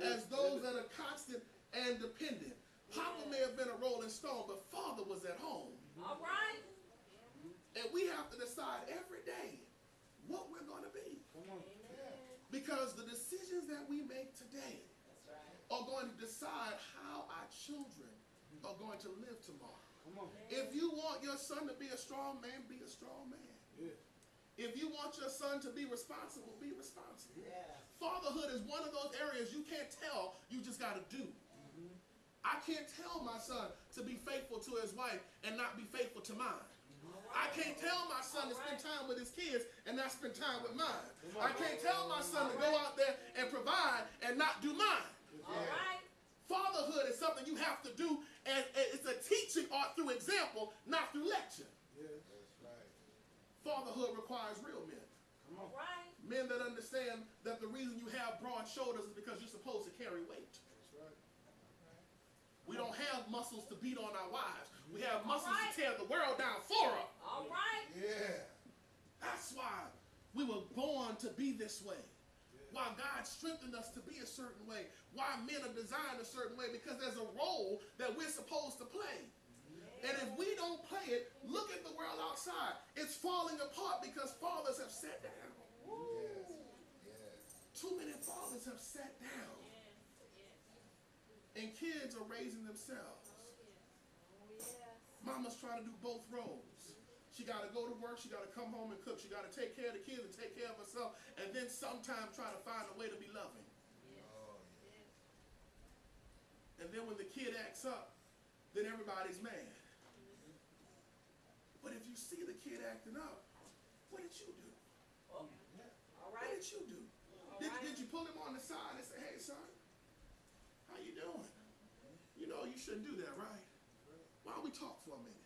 as those that are constant and dependent. Papa may have been a rolling stone, but Father was at home. All right. And we have to decide every day what we're going to be. Because the decisions that we make today are going to decide how our children are going to live tomorrow. If you want your son to be a strong man, be a strong man. If you want your son to be responsible, be responsible. Fatherhood is one of those areas you can't tell, you just got to do. I can't tell my son to be faithful to his wife and not be faithful to mine. I can't tell my son to spend time with his kids and not spend time with mine. I can't tell my son to go out there and provide and not do mine. Fatherhood is something you have to do, and it's a teaching art through example, not through lecture. Fatherhood requires real men. Men that understand that the reason you have broad shoulders is because you're supposed to carry weight. We don't have muscles to beat on our wives. We have muscles to tear the world down for us. All right. That's why we were born to be this way. Why God strengthened us to be a certain way. Why men are designed a certain way. Because there's a role that we're supposed to play. And if we don't play it, look at the world outside. It's falling apart because fathers have sat down. Too many fathers have sat down. And kids are raising themselves. Mama's trying to do both roles. She got to go to work. She got to come home and cook. She got to take care of the kids and take care of herself. And then sometimes try to find a way to be loving. And then when the kid acts up, then everybody's mad. But if you see the kid acting up, what did you do? What did you do? Did you pull him on the side and say, hey, son, how you doing? You know, you shouldn't do that, right? Why don't we talk for a minute?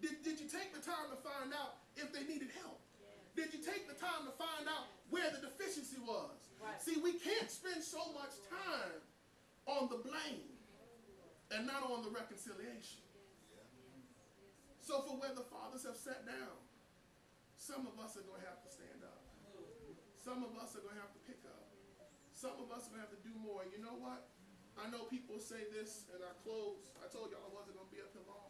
Did you take the time to find out if they needed help? Did you take the time to find out where the deficiency was? See, we can't spend so much time on the blame and not on the reconciliation. So for where the fathers have sat down, some of us are going to have to stand up. Some of us are going to have to pick up. Some of us are going to have to do more. You know what? I know people say this, and I close. I told y'all I wasn't going to be up here long.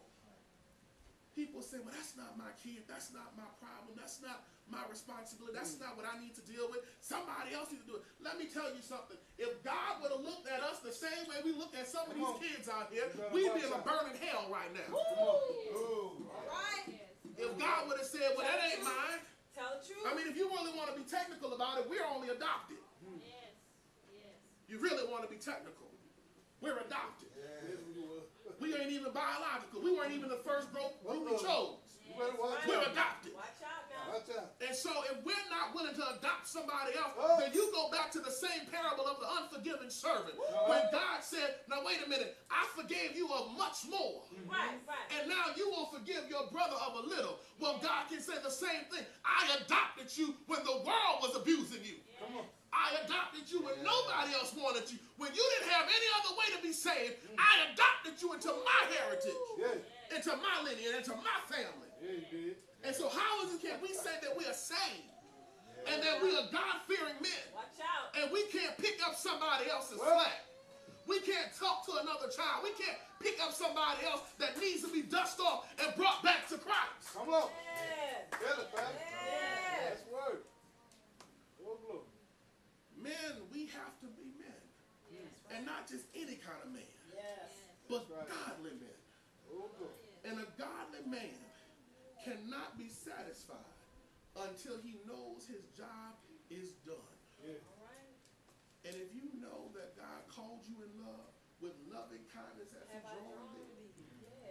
People say, well, that's not my kid. That's not my problem. That's not my responsibility. That's not what I need to deal with. Somebody else needs to do it. Let me tell you something. If God would have looked at us the same way we look at some of these kids out here, we'd be in a burning hell right now. All right. If God would have said, well, that ain't mine. Tell the truth. I mean, if you really want to be technical about it, we're only adopted. You really want to be technical. We're adopted. We ain't even biological. We weren't even the first group we chose. We're adopted. Watch out now. And so if we're not willing to adopt somebody else, then you go back to the same parable of the unforgiving servant. When God said, now wait a minute, I forgave you of much more. And now you will forgive your brother of a little. Well, God can say the same thing. I adopted you when the world was abusing you. I adopted you when nobody else wanted you. When you didn't have any other way to be saved, I adopted you into my heritage, into my lineage, into my family. And so how is it can we say that we are saved and that we are God-fearing men? Watch out. And we can't pick up somebody else's slack. We can't talk to another child. We can't pick up somebody else that needs to be dusted off and brought back to Christ. Come on. That's word. Men, we have to be men. And not just any kind of man. But godly men. And a godly man cannot be satisfied until he knows his job is done. And if you know that God called you in love with loving kindness as he drawn thee,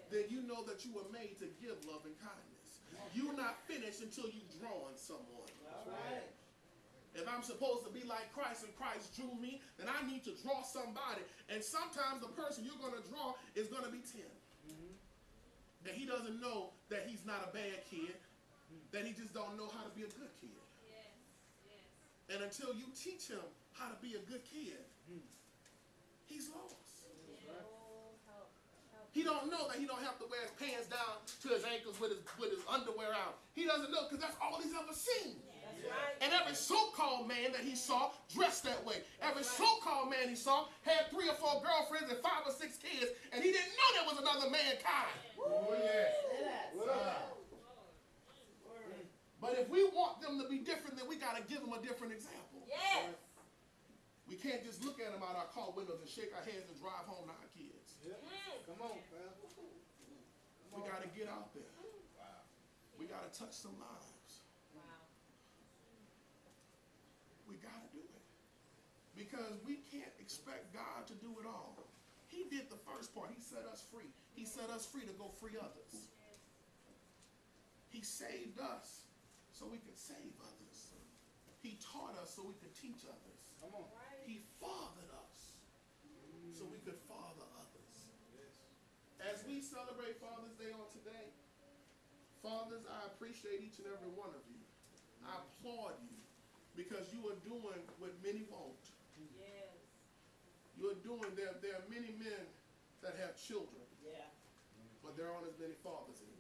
then you know that you were made to give loving kindness. You're not finished until you've drawn someone. If I'm supposed to be like Christ and Christ drew me, then I need to draw somebody. And sometimes the person you're going to draw is going to be 10. And he doesn't know that he's not a bad kid, that he just don't know how to be a good kid. And until you teach him how to be a good kid, he's lost. He don't know that he don't have to wear his pants down to his ankles with his underwear out. He doesn't know because that's all he's ever seen. And every so-called man that he saw dressed that way. Every so-called man he saw had 3 or 4 girlfriends and 5 or 6 kids, and he didn't know there was another mankind. Oh, yeah. But if we want them to be different, then we got to give them a different example. Yes. We can't just look at them out our car windows and shake our heads and drive home to our kids. Come on, man. We got to get out there. We got to touch some lives. We got to do it. Because we can't expect God to do it all. He did the first part. He set us free. He set us free to go free others. He saved us so we could save others. He taught us so we could teach others. Come on. He fathered us so we could father others. As we celebrate Father's Day on today, fathers, I appreciate each and every one of you. I applaud you because you are doing what many won't. Yes. You are doing, there are many men that have children, Yeah. but there aren't as many fathers anymore.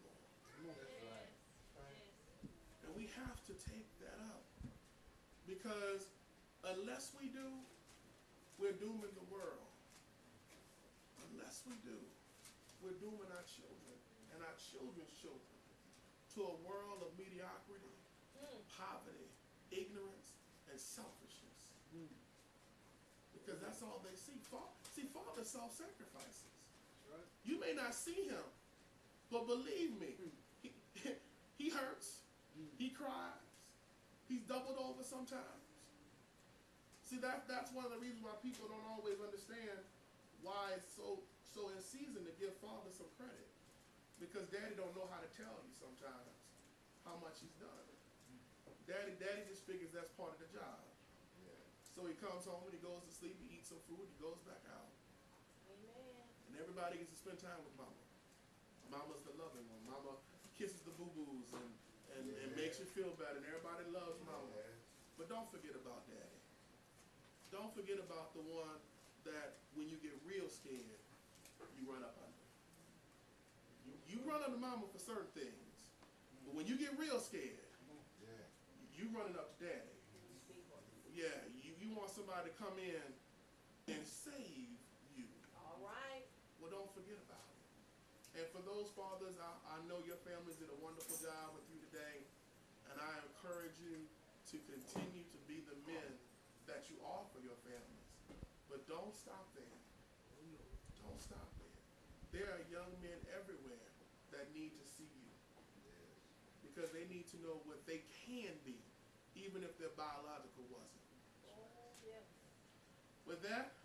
And we have to take that up. Because unless we do, we're dooming the world. Unless we do, we're dooming our children and our children's children to a world of mediocrity, poverty, ignorance, and selfishness. Because that's all they see. See, Father self-sacrifices. Right. You may not see him, but believe me, he hurts. He cries. He's doubled over sometimes. See, that's one of the reasons why people don't always understand why it's so in season to give Father some credit. Because Daddy don't know how to tell you sometimes how much he's done. Daddy just figures that's part of the job. So he comes home and he goes to sleep, he eats some food, he goes back out. Amen. And everybody gets to spend time with Mama. Mama's the loving one. Mama kisses the boo-boos and makes you feel better. And everybody loves Mama. But don't forget about Daddy. Don't forget about the one that when you get real scared, you run up under. You run under Mama for certain things. But when you get real scared, you running up to Daddy. Yeah, you want somebody to come in and save you. All right. Well, don't forget about it. And for those fathers, I know your families did a wonderful job with you today. And I encourage you to continue to be the men that you are for your families. But don't stop there. Don't stop there. There are young men everywhere that need to see you. Because they need to know what they can be, even if their biological wasn't. Yeah. With that,